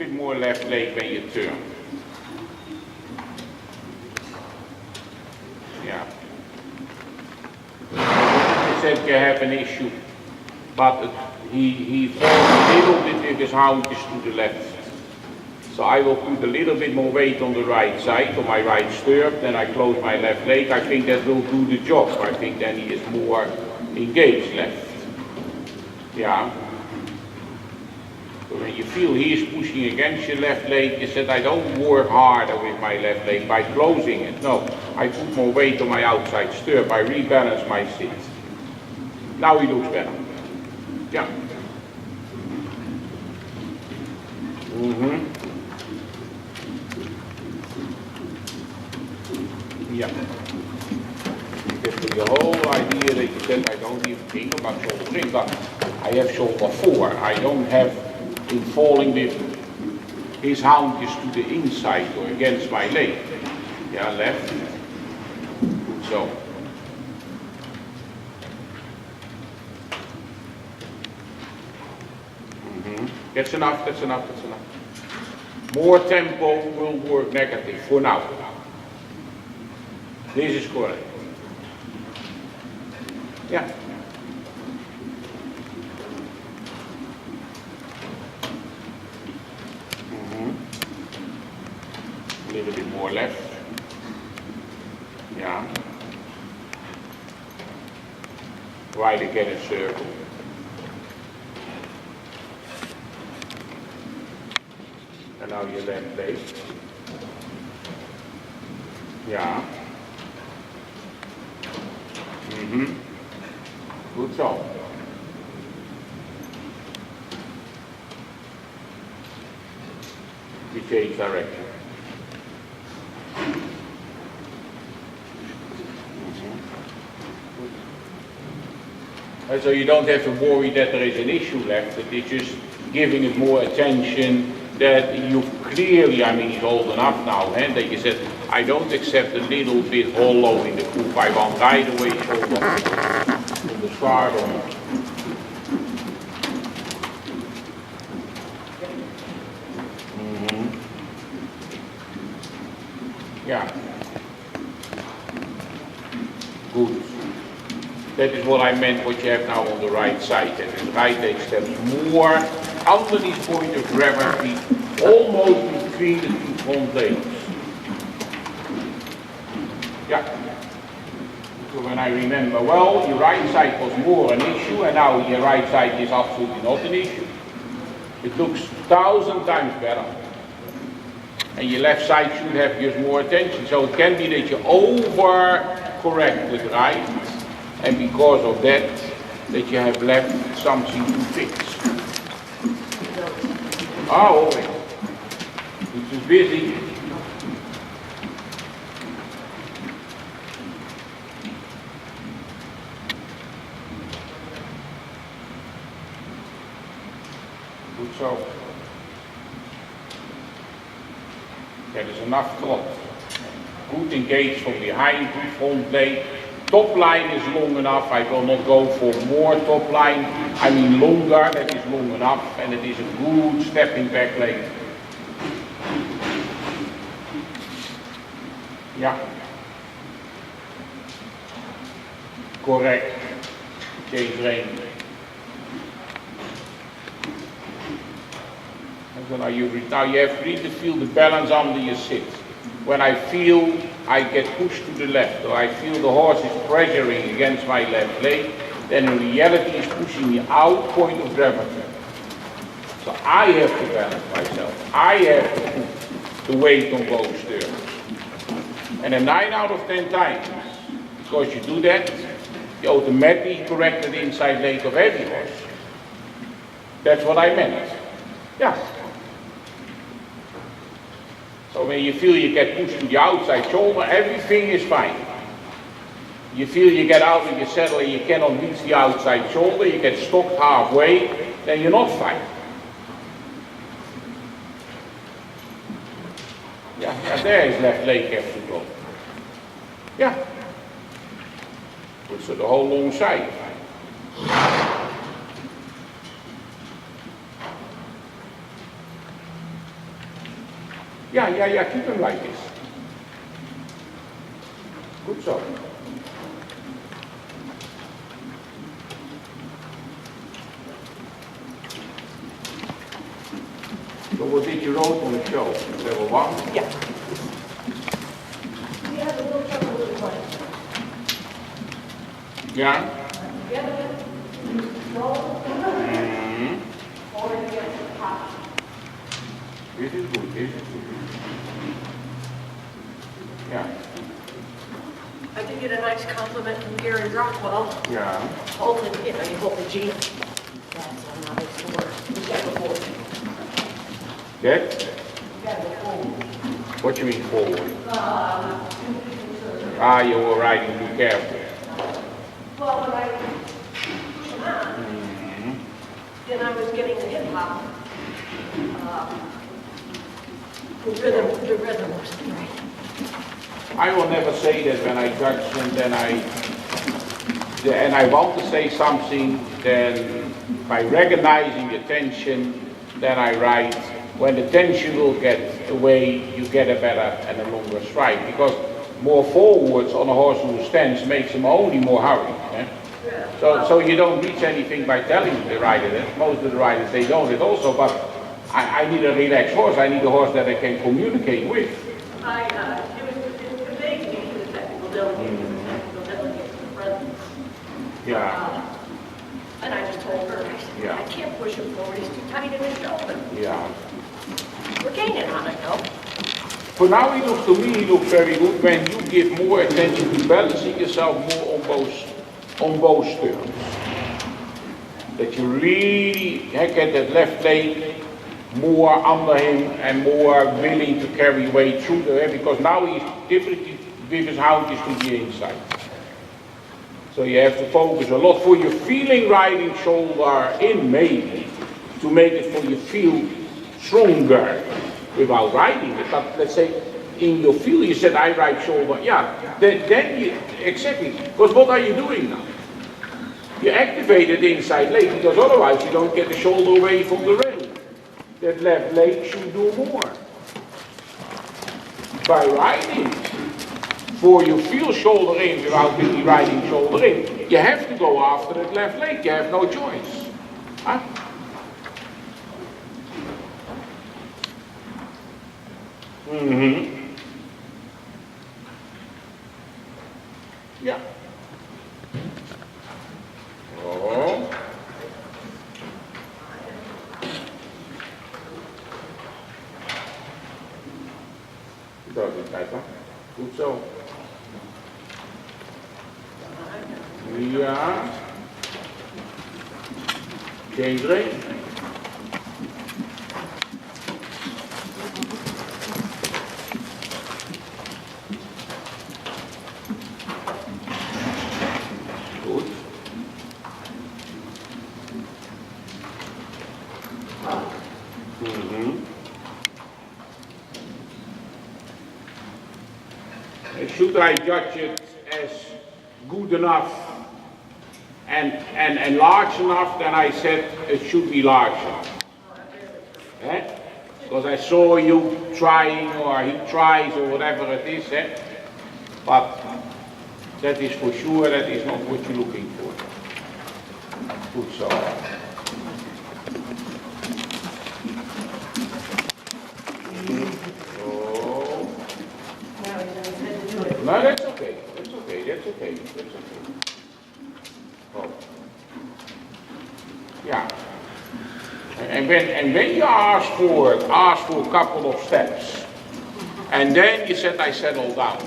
bit more left leg when you turn. Yeah. He said you have an issue, but he falls a little bit with his haunches to the left. So I will put a little bit more weight on the right side, on my right stirrup, then I close my left leg. I think that will do the job. I think then he is more engaged left. Yeah. So when you feel he is pushing against your left leg, you said I don't work harder with my left leg by closing it. No, I put more weight on my outside stirrup. I rebalance my sit. Now he looks better. Yeah. Yeah. Because the whole idea that you said I don't even think about shoulder 3, but I have shoulder 4. I don't have in falling with his haunches to the inside or against my leg. Yeah, left. Good so. That's enough, that's enough, that's enough. More tempo will work negative for now. This is correct. Yeah. A little bit more left. Yeah. Right again in circle. And now your left leg. Yeah. Good job. You change direction. And so you don't have to worry that there is an issue left, it is just giving it more attention that you clearly, I mean he's old enough now, that you said, I don't accept a little bit hollow in the coupe, I want right away shoulder on the saddle. Yeah. Good. That is what I meant, what you have now on the right side. That is right leg steps more underneath point of gravity, almost between the two front legs. Yeah. So when I remember well, your right side was more an issue, and now your right side is absolutely not an issue. It looks 1,000 times better. And your left side should have just more attention. So it can be that you over-correct with right, and because of that you have left something to fix. Oh, always. It's just busy. Good so. That is enough trot. Good engage from behind, good front leg. Top line is long enough. I will not go for more top line. I mean longer, that is long enough, and it is a good stepping back leg. Yeah. Correct. Change range. And so now you have really to feel the balance under your sit. When I feel I get pushed to the left, or I feel the horse is pressuring against my left leg, then in reality is pushing me out point of gravity. So I have to balance myself. I have to put the weight on both stirrups. And then 9 out of 10 times, because you do that, you automatically correct the inside leg of every horse. That's what I meant. Yeah. So when you feel you get pushed to the outside shoulder, everything is fine. You feel you get out of your saddle and you cannot reach the outside shoulder, you get stopped halfway, then you're not fine. Yeah, there is left leg have to go. Yeah. Good, so the whole long side. Yeah, keep him like this. Good so. So what did you wrote on the show? Level 1? Yeah. Yeah? This is good, this is good. Yeah. I did get a nice compliment from Gary Rockwell. Yeah. Holton, you hold the G. That's not his word. We got the forward. That? We got the forward. What you mean forward? You were riding too careful. Well, when I came out, then I was getting the hip hop. The rhythm was great. I will never say that when I judge and I want to say something, then by recognizing the tension, then I write. When the tension will get away, you get a better and a longer stride. Because more forwards on a horse who stands makes him only more hurried. Eh? So you don't reach anything by telling the rider that. Most of the riders, they don't it also, but I need a relaxed horse. I need a horse that I can communicate with. It was conveyed to me to the technical delegate, the president. Yeah. And I just told her, I said, I can't push him forward, he's too tight in his shoulder. Yeah. We're gaining on it though. For now, he looks very good when you give more attention to balancing yourself more on both stirrups. That you really get that left leg more under him and more willing to carry weight through there, because now he's typically with his houndjes to the inside. So you have to focus a lot for your feeling riding shoulder in maybe, to make it for you feel stronger without riding it. But let's say in your feel you said I ride shoulder, then you, exactly, because what are you doing now? You activate the inside leg, because otherwise you don't get the shoulder away from the rail. That left leg should do more. By riding, for you feel shoulder in without really riding shoulder in, you have to go after that left leg, you have no choice. Huh? Yeah. Oh. Dat is kijk maar. Goed zo. Ja. Geen dreig. Goed. Should I judge it as good enough and large enough, then I said it should be larger. Eh? Because I saw you trying, or he tries, or whatever it is. Eh? But that is for sure, that is not what you're looking for. Good so. No, that's okay. That's okay. That's okay. That's okay. Oh. Yeah. And when you ask for a couple of steps, and then you said I settle down,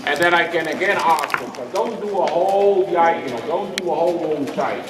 and then I can again ask for. But don't do a whole, don't do a whole long side.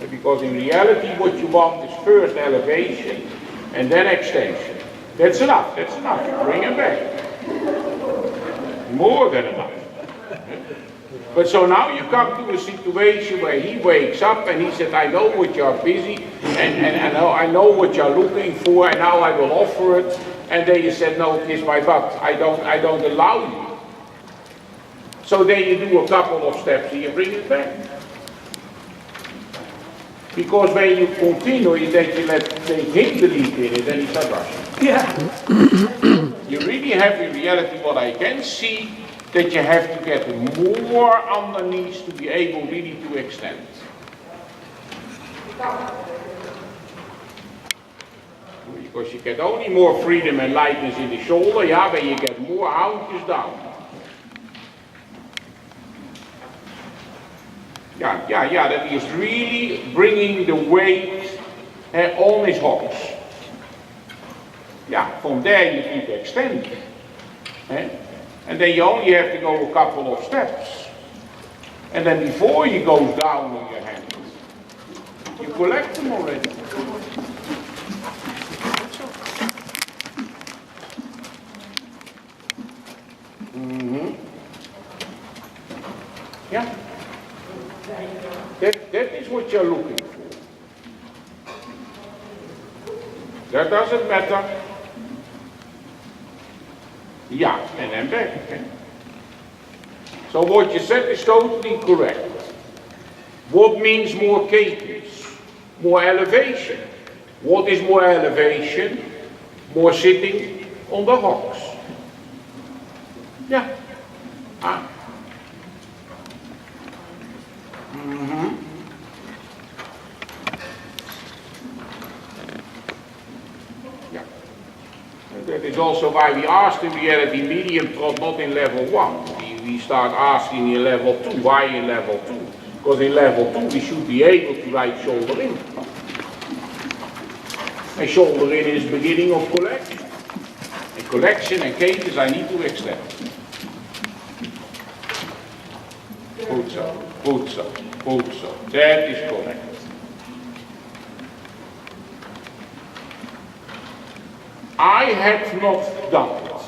Because in reality, what you want is first elevation, and then extension. That's enough, that's enough. You bring him back. More than enough. But so now you come to a situation where he wakes up and he said, I know what you're busy, and I know what you're looking for, and now I will offer it. And then you said, no, kiss my butt. I don't allow you. So then you do a couple of steps and you bring it back. Because when you continue is that you let him believe in it and he starts rushing. Yeah. You really have in reality what I can see, that you have to get more underneath to be able really to extend. Because you get only more freedom and lightness in the shoulder, yeah, when you get more ounces down. Yeah, that is really bringing the weight on his hocks. Yeah, from there you can extend. And then you only have to go a couple of steps. And then before you go down on your hands, you collect them already. Yeah. That is what you're looking for. That doesn't matter. Yeah, and then back again. So what you said is totally correct. What means more cadence? More elevation. What is more elevation? More sitting on the hocks. Yeah. Yeah. And that is also why we asked in reality medium trot not in level 1. We start asking in level 2. Why in level 2? Because in level 2 we should be able to write shoulder in. And shoulder in is beginning of collection. And collection and cadence I need to extend. Goed zo, goed zo, goed zo. That is correct. I have not done it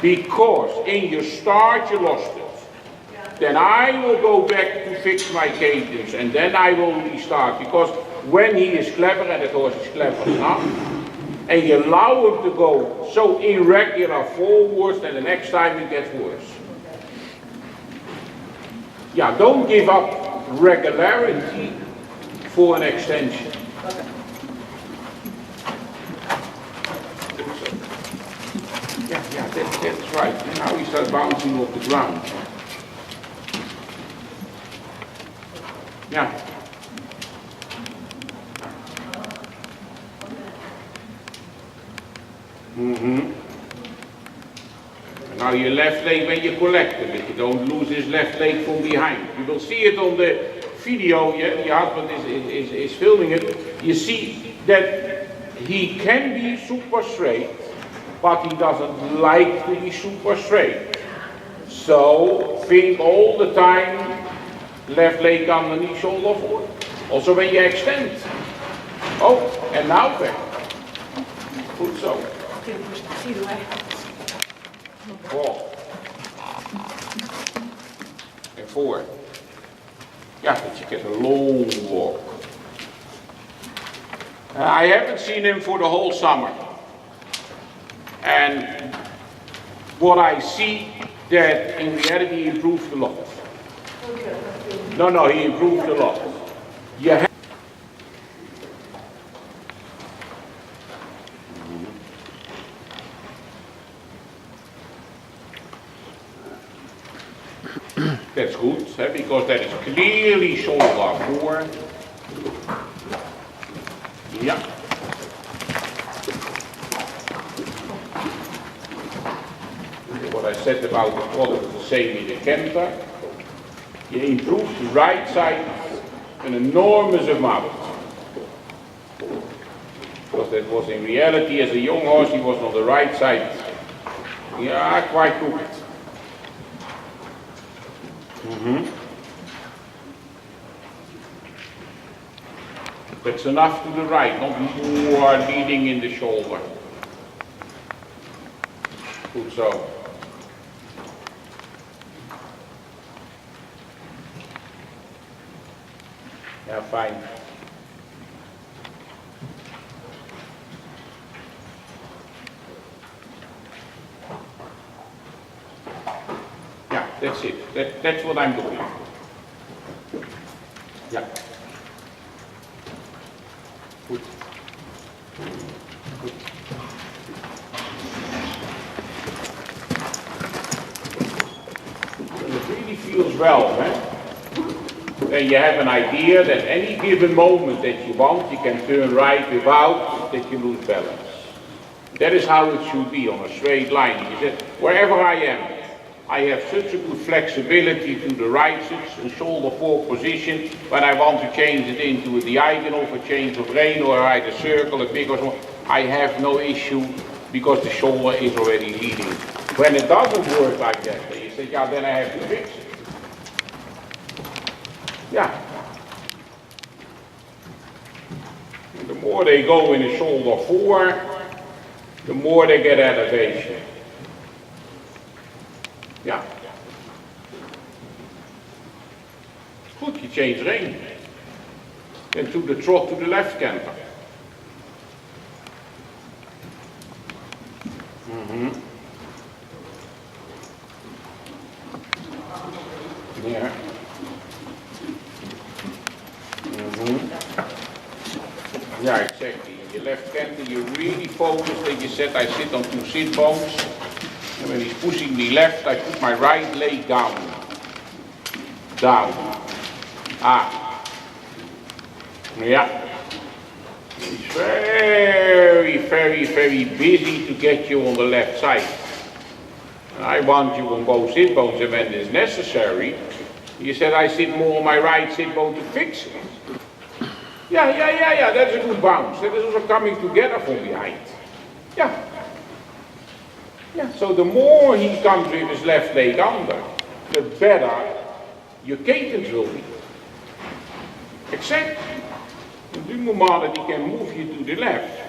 because in your start you lost it. Then I will go back to fix my cadence and then I will restart, because when he is clever, and that horse is clever enough, and you allow him to go so irregular forwards, then the next time it gets worse. Yeah, don't give up regularity for an extension. Yeah, that's right. And now he starts bouncing off the ground. Yeah. Now your left leg when you collect him, if you don't lose his left leg from behind. You will see it on the video, yeah, your husband is filming it. You see that he can be super straight, but he doesn't like to be super straight. So think all the time, left leg underneath, shoulder forward. Also when you extend. Oh, and now back. Goed zo. Walk. And forward. Yeah, but you get a long walk. I haven't seen him for the whole summer. And what I see, that in reality he improved a lot. No, he improved a lot. You have That's good, because that is clearly shoulder forward. Yeah. What I said about the product is the same in the canter. You improve the right side an enormous amount. Because that was in reality, as a young horse, he was on the right side. Yeah, quite good. That's enough to the right, not more leading in the shoulder. Good so. Yeah, fine. Yeah, that's it. That's what I'm doing. Yeah. really feels well, then you have an idea that any given moment that you want, you can turn right without that you lose balance. That is how it should be on a straight line. You said, wherever I am, I have such a good flexibility to the right shoulder forward position. When I want to change it into a diagonal for change of rein, or ride a circle, a big or small, I have no issue because the shoulder is already leading. When it doesn't work like that, then you say, yeah, then I have to fix it. Yeah. And the more they go in the shoulder forward, the more they get elevation. Yeah. Good, you change rein. Then to the trot to the left canter. Yeah. Yeah, exactly. In your left canter, you really focus that you said, I sit on 2 sit bones. And when he's pushing me left, I put my right leg down. Down. Ah. Yeah. He's very, very, very busy to get you on the left side. And I want you on both sit bones, and when it's necessary, you said I sit more on my right sit bone to fix it. Yeah, that's a good bounce. That is also coming together from behind. Yeah. Yeah, so the more he comes with his left leg under, the better your cadence will be. Except, du moment that he can move you to the left,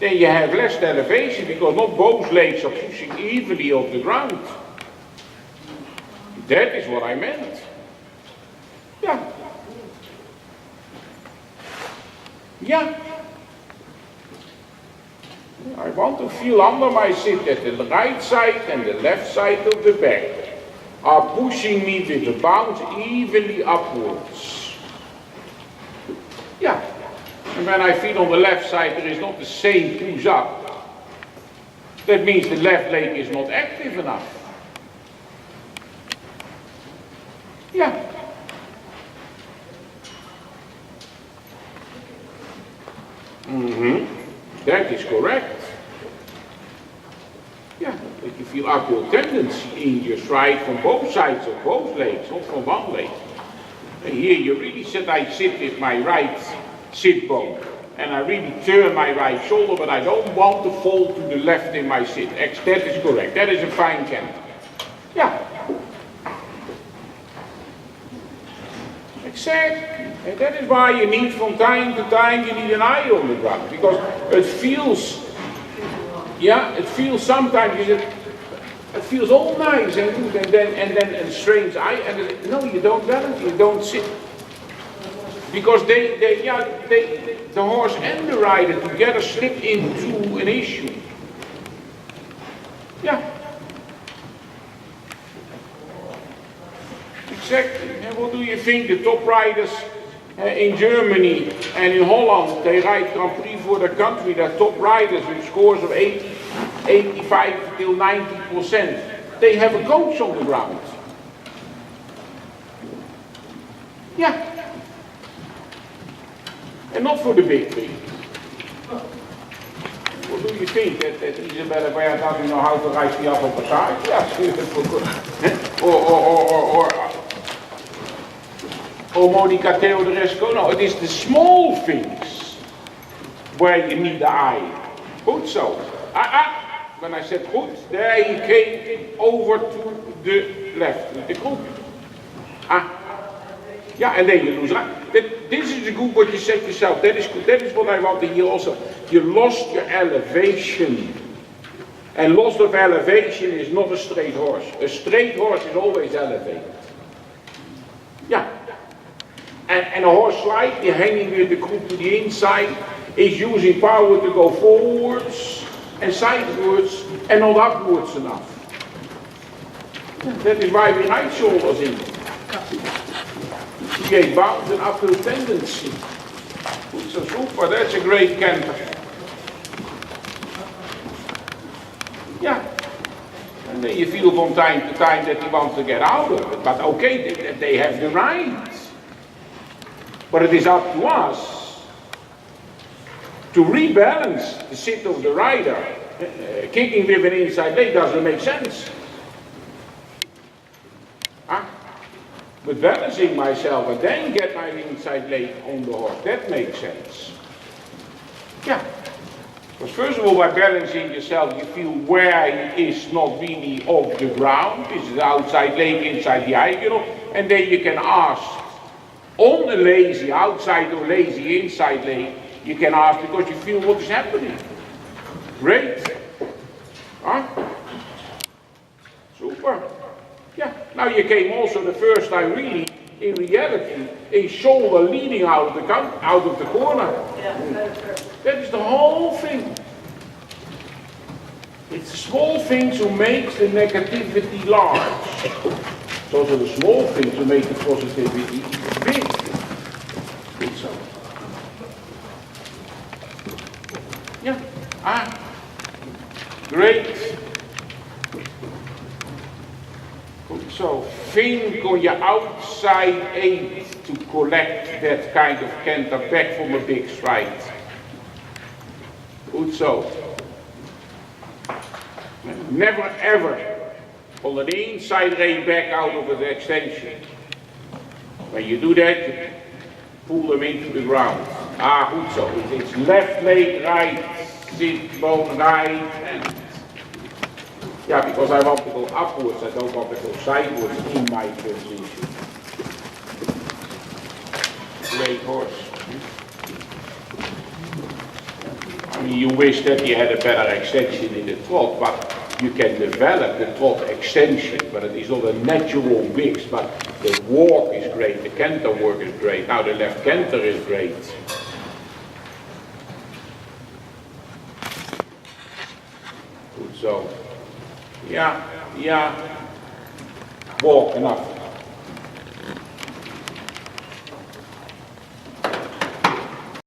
then you have less elevation because not both legs are pushing evenly off the ground. That is what I meant. Yeah. Yeah. I want to feel under my sit that the right side and the left side of the back are pushing me with the bounce evenly upwards. Yeah. And when I feel on the left side there is not the same push up, that means the left leg is not active enough. Yeah. That is correct. Yeah, but you feel upward tendency in your stride from both sides of both legs, not from one leg. And here you really said I sit with my right sit bone, and I really turn my right shoulder, but I don't want to fall to the left in my sit. That is correct. That is a fine canter. Yeah. Exactly. And that is why you need from time to time, you need an eye on the ground. Because it feels, sometimes, it feels all nice and good, and then a strange eye, and no, you don't balance, you don't sit. Because the horse and the rider together slip into an issue. Yeah. Exactly. And what do you think the top riders in Germany and in Holland, they ride Grand Prix for their country, they're top riders with scores of 80, 85 till 90%. They have a coach on the ground. Yeah. And not for the big thing. What do you think? That Isabella Baer doesn't know how to ride the upper passage? Yeah, or Monica Teodorescu? No, it is the small things where you need the eye. Goed zo. When I said goed, there he came over to the left, the group. Yeah, and then you lose right. This is good what you said yourself. That is good. That is what I want to hear also. You lost your elevation. And loss of elevation is not a straight horse. A straight horse is always elevated. Yeah. And a horse slightly hanging with the croup to the inside is using power to go forwards and sidewards and not upwards enough. That is why we ride shoulders in. To create bounce and uphill tendency. So super, that's a great canter. Yeah. And And then you feel from time to time that he wants to get out of it. But okay, they have the right. But it is up to us to rebalance the sit of the rider. Kicking with an inside leg doesn't make sense. Huh? But balancing myself and then get my inside leg on the horse, that makes sense. Yeah. Because first of all, by balancing yourself, you feel where he is not really off the ground. This is the outside leg, inside the Eijkenaar. And then you can ask, on the lazy outside or lazy inside leg, you can ask because you feel what is happening. Great. Huh? Super. Yeah. Now you came also the first time really, in reality, a shoulder leading out of the corner. Yeah, that is perfect. That is the whole thing. It's the small things who make the negativity large. Those are the small things who make the positivity big. Good so. Yeah. Great. Good so. Think on your outside aid to collect that kind of canter back from a big stride. Good so. Never ever on an inside rein back out of the extension. When you do that, you pull them into the ground. Good so. It's left leg, right, sit bone, right, and yeah, because I want to go upwards, I don't want to go sideways in my transition. Great horse. I mean, you wish that you had a better extension in the trot, but you can develop the trot extension, but it is not a natural mix, but the walk is great, the canter work is great, now the left canter is great. Good so. Yeah, walk enough.